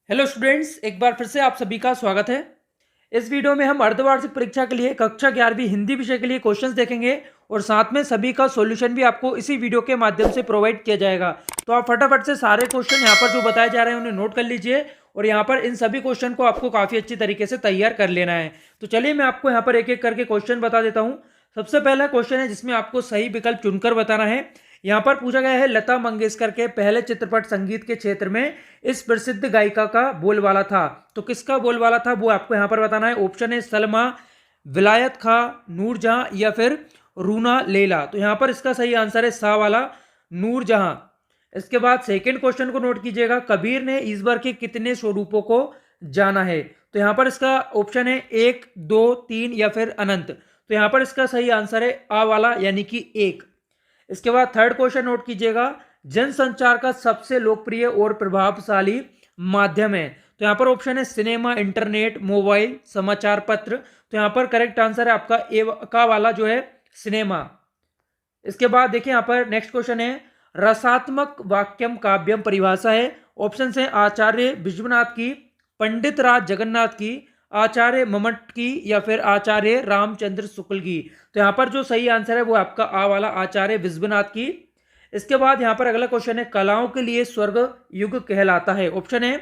Hello students, एक बार फिर से आप सभी का स्वागत है। इस वीडियो में हम अर्धवार्षिक परीक्षा के लिए कक्षा 11वीं हिंदी विषय के लिए क्वेश्चंस देखेंगे और साथ में सभी का सॉल्यूशन भी आपको इसी वीडियो के माध्यम से प्रोवाइड किया जाएगा। तो आप फटाफट से सारे क्वेश्चन यहाँ पर जो बताए जा रहे हैं उन्हें नोट कर लीजिए और यहाँ पर इन सभी क्वेश्चन को आपको काफ़ी अच्छी तरीके से तैयार कर लेना है। तो चलिए मैं आपको यहाँ पर एक एक करके क्वेश्चन बता देता हूँ। सबसे पहला क्वेश्चन है जिसमें आपको सही विकल्प चुनकर बताना है। यहाँ पर पूछा गया है, लता मंगेशकर के पहले चित्रपट संगीत के क्षेत्र में इस प्रसिद्ध गायिका का बोलबाला था। तो किसका बोलबाला था वो आपको यहाँ पर बताना है। ऑप्शन है सलमा, विलायत खां, नूरजहां या फिर रूना लैला। तो यहाँ पर इसका सही आंसर है सा वाला, नूरजहां। इसके बाद सेकंड क्वेश्चन को नोट कीजिएगा, कबीर ने ईश्वर के कितने स्वरूपों को जाना है। तो यहाँ पर इसका ऑप्शन है 1, 2, 3 या फिर अनंत। तो यहाँ पर इसका सही आंसर है आ वाला यानी कि 1। इसके बाद थर्ड क्वेश्चन नोट कीजिएगा, जनसंचार का सबसे लोकप्रिय और प्रभावशाली माध्यम है। तो यहाँ पर ऑप्शन है सिनेमा, इंटरनेट, मोबाइल, समाचार पत्र। तो यहाँ पर करेक्ट आंसर है आपका ए का वाला जो है सिनेमा। इसके बाद देखिए यहाँ पर नेक्स्ट क्वेश्चन है, रसात्मक वाक्यम काव्यम परिभाषा है। ऑप्शन है आचार्य विश्वनाथ की, पंडित राज जगन्नाथ की, आचार्य मम्मट की या फिर आचार्य रामचंद्र शुक्ल की। तो यहाँ पर जो सही आंसर है वो आपका आ वाला, आचार्य विश्वनाथ की। इसके बाद यहाँ पर अगला क्वेश्चन है, कलाओं के लिए स्वर्ग युग कहलाता है। ऑप्शन है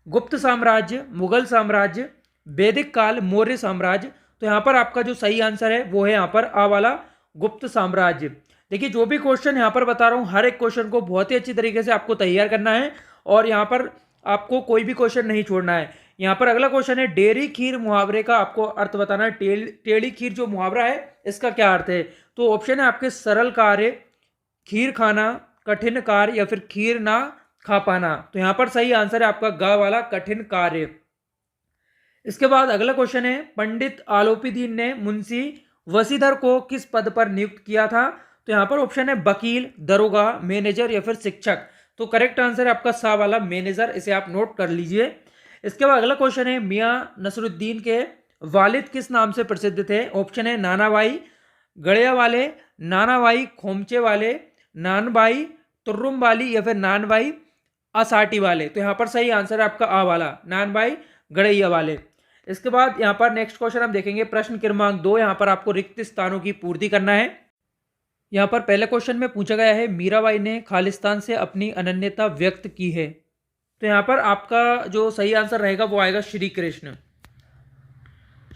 गुप्त साम्राज्य, मुगल साम्राज्य, वैदिक काल, मौर्य साम्राज्य। तो यहाँ पर आपका जो सही आंसर है वो है यहाँ पर आ वाला, गुप्त साम्राज्य। देखिए जो भी क्वेश्चन यहाँ पर बता रहा हूँ हर एक क्वेश्चन को बहुत ही अच्छी तरीके से आपको तैयार करना है और यहाँ पर आपको कोई भी क्वेश्चन नहीं छोड़ना है। यहाँ पर अगला क्वेश्चन है, डेरी खीर मुहावरे का आपको अर्थ बताना है। टेढ़ी खीर जो मुहावरा है इसका क्या अर्थ है। तो ऑप्शन है आपके सरल कार्य, खीर खाना, कठिन कार्य या फिर खीर ना खा पाना। तो यहाँ पर सही आंसर है आपका ग वाला, कठिन कार्य। इसके बाद अगला क्वेश्चन है, पंडित आलोपीदीन ने मुंशी वसीधर को किस पद पर नियुक्त किया था। तो यहाँ पर ऑप्शन है वकील, दरोगा, मैनेजर या फिर शिक्षक। तो करेक्ट आंसर है आपका सा वाला, मैनेजर। इसे आप नोट कर लीजिए। इसके बाद अगला क्वेश्चन है, मियां नसरुद्दीन के वालिद किस नाम से प्रसिद्ध थे। ऑप्शन है नानाबाई गड़िया वाले, नानाबाई खोमचे वाले, नानबाई तुर्रुम वाली या फिर नानबाई असाटी वाले। तो यहाँ पर सही आंसर है आपका आ वाला, नानबाई गड़ैया वाले। इसके बाद यहाँ पर नेक्स्ट क्वेश्चन हम देखेंगे, प्रश्न क्रमांक 2। यहाँ पर आपको रिक्त स्थानों की पूर्ति करना है। यहाँ पर पहले क्वेश्चन में पूछा गया है, मीराबाई ने खालिस्तान से अपनी अनन्यता व्यक्त की है। तो यहाँ पर आपका जो सही आंसर रहेगा वो आएगा श्री कृष्ण।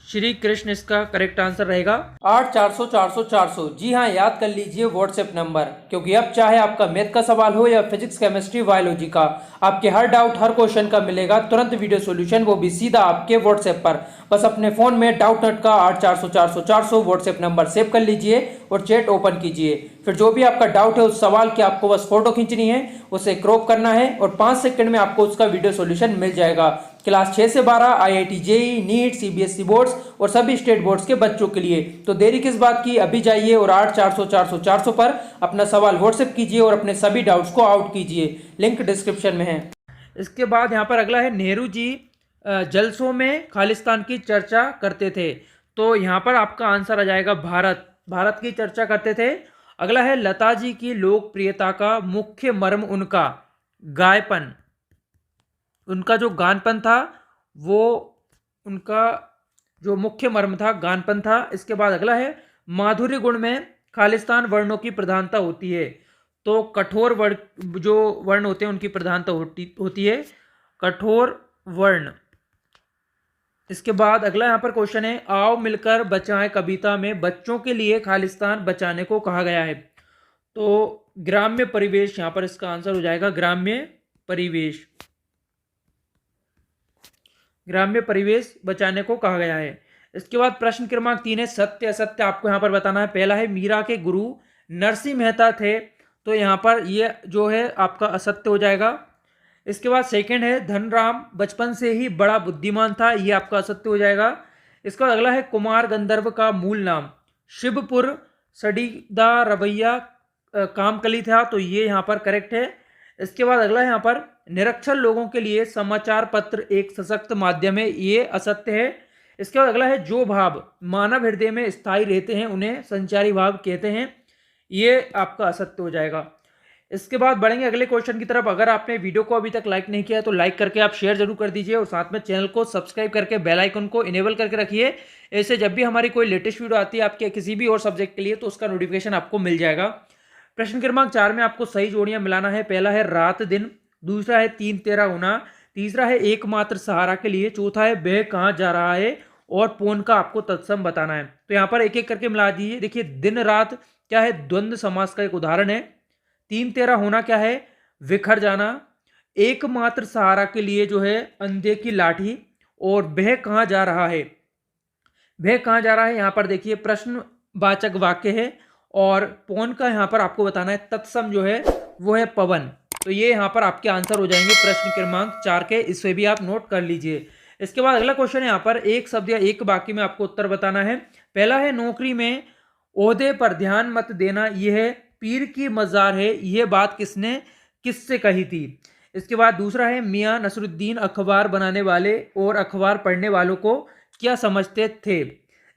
श्री कृष्ण इसका करेक्ट आंसर रहेगा। 8 400 400 400। जी हाँ, याद कर लीजिए व्हाट्सएप नंबर, क्योंकि अब चाहे आपका मैथ का सवाल हो या फिजिक्स, केमिस्ट्री, बायोलॉजी का, आपके हर डाउट हर क्वेश्चन का मिलेगा तुरंत वीडियो सॉल्यूशन, वो भी सीधा आपके व्हाट्सएप पर। बस अपने फोन में डाउट नट का 8 400 400 400 व्हाट्सएप नंबर सेव कर लीजिए और चैट ओपन कीजिए। फिर जो भी आपका डाउट है उस सवाल की आपको बस फोटो खींचनी है, उसे क्रॉप करना है और 5 सेकंड में आपको उसका वीडियो सॉल्यूशन मिल जाएगा। क्लास 6 से 12 IIT JEE, NEET, CBSE boards और सभी स्टेट बोर्ड्स के बच्चों के लिए। तो देरी किस बात की, अभी जाइए और 8 400 400 400 पर अपना सवाल व्हाट्सएप कीजिए और अपने सभी डाउट्स को आउट कीजिए। लिंक डिस्क्रिप्शन में है। इसके बाद यहाँ पर अगला है, नेहरू जी जलसों में खालिस्तान की चर्चा करते थे। तो यहाँ पर आपका आंसर आ जाएगा भारत, भारत की चर्चा करते थे। अगला है, लता जी की लोकप्रियता का मुख्य मर्म उनका गायपन, उनका जो गानपन था वो उनका जो मुख्य मर्म था गानपन था। इसके बाद अगला है, माधुर्य गुण में खालिस्तान वर्णों की प्रधानता होती है। तो कठोर वर्ण जो वर्ण होते हैं उनकी प्रधानता होती है, कठोर वर्ण। इसके बाद अगला यहाँ पर क्वेश्चन है, आओ मिलकर बचाएं कविता में बच्चों के लिए खालिस्तान बचाने को कहा गया है। तो ग्राम्य परिवेश यहाँ पर इसका आंसर हो जाएगा, ग्राम्य परिवेश। ग्राम्य परिवेश बचाने को कहा गया है। इसके बाद प्रश्न क्रमांक 3 है, सत्य असत्य आपको यहाँ पर बताना है। पहला है, मीरा के गुरु नरसिंह मेहता थे। तो यहाँ पर ये जो है आपका असत्य हो जाएगा। इसके बाद सेकंड है, धनराम बचपन से ही बड़ा बुद्धिमान था। ये आपका असत्य हो जाएगा। इसका अगला है, कुमार गंधर्व का मूल नाम शिवपुर सडीदा रवैया कामकली था। तो ये यहाँ पर करेक्ट है। इसके बाद अगला है यहाँ पर, निरक्षर लोगों के लिए समाचार पत्र एक सशक्त माध्यम है। ये असत्य है। इसके बाद अगला है, जो भाव मानव हृदय में स्थायी रहते हैं उन्हें संचारी भाव कहते हैं। ये आपका असत्य हो जाएगा। इसके बाद बढ़ेंगे अगले क्वेश्चन की तरफ। अगर आपने वीडियो को अभी तक लाइक नहीं किया है तो लाइक करके आप शेयर जरूर कर दीजिए और साथ में चैनल को सब्सक्राइब करके बेल आइकन को इनेबल करके रखिए। ऐसे जब भी हमारी कोई लेटेस्ट वीडियो आती है आपके किसी भी और सब्जेक्ट के लिए तो उसका नोटिफिकेशन आपको मिल जाएगा। प्रश्न क्रमांक 4 में आपको सही जोड़ियां मिलाना है। पहला है रात दिन, दूसरा है 3 13 होना, तीसरा है एकमात्र सहारा के लिए, चौथा है वह कहाँ जा रहा है और पौन का आपको तत्सम बताना है। तो यहाँ पर एक एक करके मिला दीजिए। देखिए दिन रात क्या है, द्वंद्व समास का एक उदाहरण है। 3 13 होना क्या है, विखर जाना। एकमात्र सहारा के लिए जो है अंधे की लाठी। और वह कहाँ जा रहा है, वह कहाँ जा रहा है यहाँ पर देखिए प्रश्नवाचक वाक्य है और पौन का यहाँ पर आपको बताना है तत्सम जो है वो है पवन। तो ये यहाँ पर आपके आंसर हो जाएंगे प्रश्न क्रमांक 4 के, इसे भी आप नोट कर लीजिए। इसके बाद अगला क्वेश्चन है यहाँ पर एक शब्द या एक वाक्य में आपको उत्तर बताना है। पहला है नौकरी में ओहदे पर ध्यान मत देना, यह पीर की मजार है, यह बात किसने किससे कही थी। इसके बाद दूसरा है मियां नसरुद्दीन अखबार बनाने वाले और अखबार पढ़ने वालों को क्या समझते थे।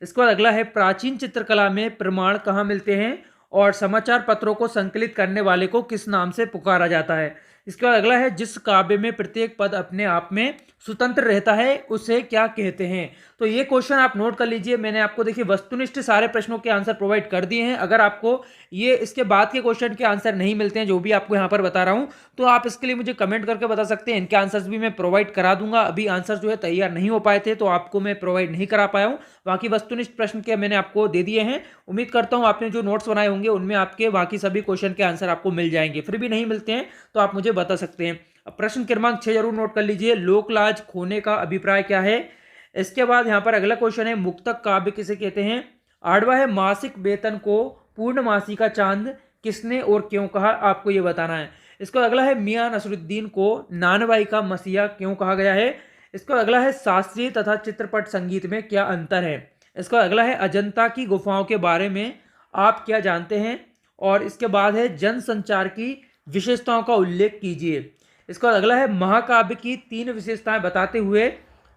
इसके बाद अगला है प्राचीन चित्रकला में प्रमाण कहाँ मिलते हैं और समाचार पत्रों को संकलित करने वाले को किस नाम से पुकारा जाता है। इसके बाद अगला है जिस काव्य में प्रत्येक पद अपने आप में स्वतंत्र रहता है उसे क्या कहते हैं। तो ये क्वेश्चन आप नोट कर लीजिए। मैंने आपको देखिए वस्तुनिष्ठ सारे प्रश्नों के आंसर प्रोवाइड कर दिए हैं। अगर आपको ये इसके बाद के क्वेश्चन के आंसर नहीं मिलते हैं जो भी आपको यहाँ पर बता रहा हूँ तो आप इसके लिए मुझे कमेंट करके बता सकते हैं। इनके आंसर्स भी मैं प्रोवाइड करा दूंगा। अभी आंसर जो है तैयार नहीं हो पाए थे तो आपको मैं प्रोवाइड नहीं करा पाया हूँ। बाकी वस्तुनिष्ठ प्रश्न के मैंने आपको दे दिए हैं। उम्मीद करता हूँ आपने जो नोट्स बनाए होंगे उनमें आपके बाकी सभी क्वेश्चन के आंसर आपको मिल जाएंगे। फिर भी नहीं मिलते हैं तो आप मुझे बता सकते हैं। अब प्रश्न क्रमांक 6 जरूर नोट कर लीजिए। लोकलाज खोने का अभिप्राय क्या है। इसके बाद यहाँ पर अगला क्वेश्चन है मुक्तक काव्य किसे कहते हैं। आठवां है मासिक वेतन को पूर्णमासी का चांद किसने और क्यों कहा, आपको ये बताना है। इसका अगला है मियां नसरुद्दीन को नानवाई का मसीहा क्यों कहा गया है। इसका अगला है शास्त्रीय तथा चित्रपट संगीत में क्या अंतर है। इसका अगला है अजंता की गुफाओं के बारे में आप क्या जानते हैं। और इसके बाद है जनसंचार की विशेषताओं का उल्लेख कीजिए। इसका अगला है महाकाव्य की 3 विशेषताएं बताते हुए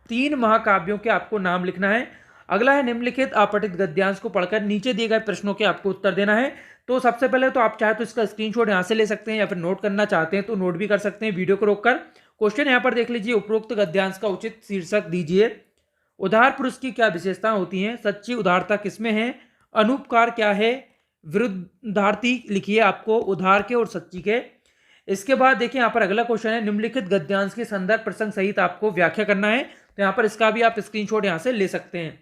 3 महाकाव्यों के आपको नाम लिखना है। अगला है निम्नलिखित अपठित गद्यांश को पढ़कर नीचे दिए गए प्रश्नों के आपको उत्तर देना है। तो सबसे पहले तो आप चाहे तो इसका स्क्रीनशॉट यहाँ से ले सकते हैं या फिर नोट करना चाहते हैं तो नोट भी कर सकते हैं वीडियो को रोककर। क्वेश्चन यहाँ पर देख लीजिए। उपरोक्त गद्यांश का उचित शीर्षक दीजिए। उदार पुरुष की क्या विशेषताएं होती हैं। सच्ची उदारता किसमें है। अनुपकार क्या है। विरुद्धार्थी लिखिए आपको उधार के और सच्ची के। इसके बाद देखिए यहाँ पर अगला क्वेश्चन है निम्नलिखित गद्यांश के संदर्भ प्रसंग सहित आपको व्याख्या करना है। तो यहाँ पर इसका भी आप स्क्रीनशॉट यहाँ से ले सकते हैं।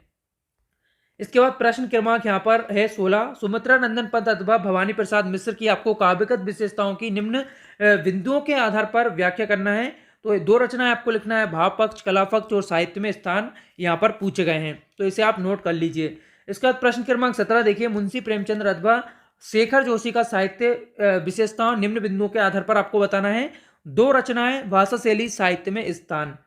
इसके बाद प्रश्न क्रमांक यहाँ पर है 16। सुमित्रा नंदन पंत अथवा भवानी प्रसाद मिश्र की आपको काव्यगत विशेषताओं की निम्न बिंदुओं के आधार पर व्याख्या करना है। तो 2 रचनाएं आपको लिखना है। भाव पक्ष, कला पक्ष और साहित्य में स्थान यहाँ पर पूछे गए हैं तो इसे आप नोट कर लीजिए। इसके बाद प्रश्न क्रमांक 17 देखिए। मुंशी प्रेमचंद्र अथवा शेखर जोशी का साहित्य विशेषताओं निम्न बिंदुओं के आधार पर आपको बताना है। 2 रचनाएं, भाषा शैली, साहित्य में स्थान।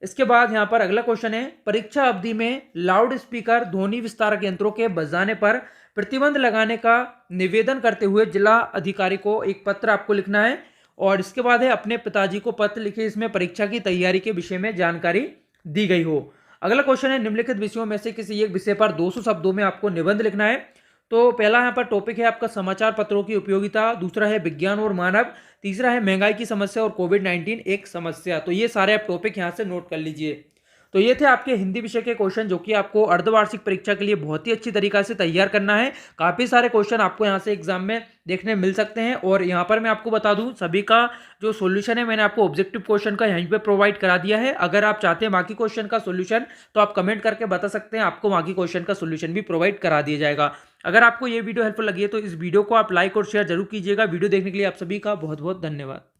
इसके बाद यहाँ पर अगला क्वेश्चन है परीक्षा अवधि में लाउड स्पीकर ध्वनि विस्तारक यंत्रों के बजाने पर प्रतिबंध लगाने का निवेदन करते हुए जिला अधिकारी को एक पत्र आपको लिखना है। और इसके बाद है अपने पिताजी को पत्र लिखे इसमें परीक्षा की तैयारी के विषय में जानकारी दी गई हो। अगला क्वेश्चन है निम्नलिखित विषयों में से किसी एक विषय पर 200 शब्दों में आपको निबंध लिखना है। तो पहला यहाँ पर टॉपिक है आपका समाचार पत्रों की उपयोगिता, दूसरा है विज्ञान और मानव, तीसरा है महंगाई की समस्या और कोविड-19 एक समस्या। तो ये सारे आप टॉपिक यहाँ से नोट कर लीजिए। तो ये थे आपके हिंदी विषय के क्वेश्चन जो कि आपको अर्धवार्षिक परीक्षा के लिए बहुत ही अच्छी तरीका से तैयार करना है। काफ़ी सारे क्वेश्चन आपको यहाँ से एग्जाम में देखने मिल सकते हैं। और यहाँ पर मैं आपको बता दूं सभी का जो सॉल्यूशन है मैंने आपको ऑब्जेक्टिव क्वेश्चन का यहीं पे प्रोवाइड करा दिया है। अगर आप चाहते हैं बाकी क्वेश्चन का सॉल्यूशन तो आप कमेंट करके बता सकते हैं, आपको बाकी क्वेश्चन का सॉल्यूशन भी प्रोवाइड करा दिया जाएगा। अगर आपको ये वीडियो हेल्पफुल लगी है तो इस वीडियो को आप लाइक और शेयर जरूर कीजिएगा। वीडियो देखने के लिए आप सभी का बहुत बहुत धन्यवाद।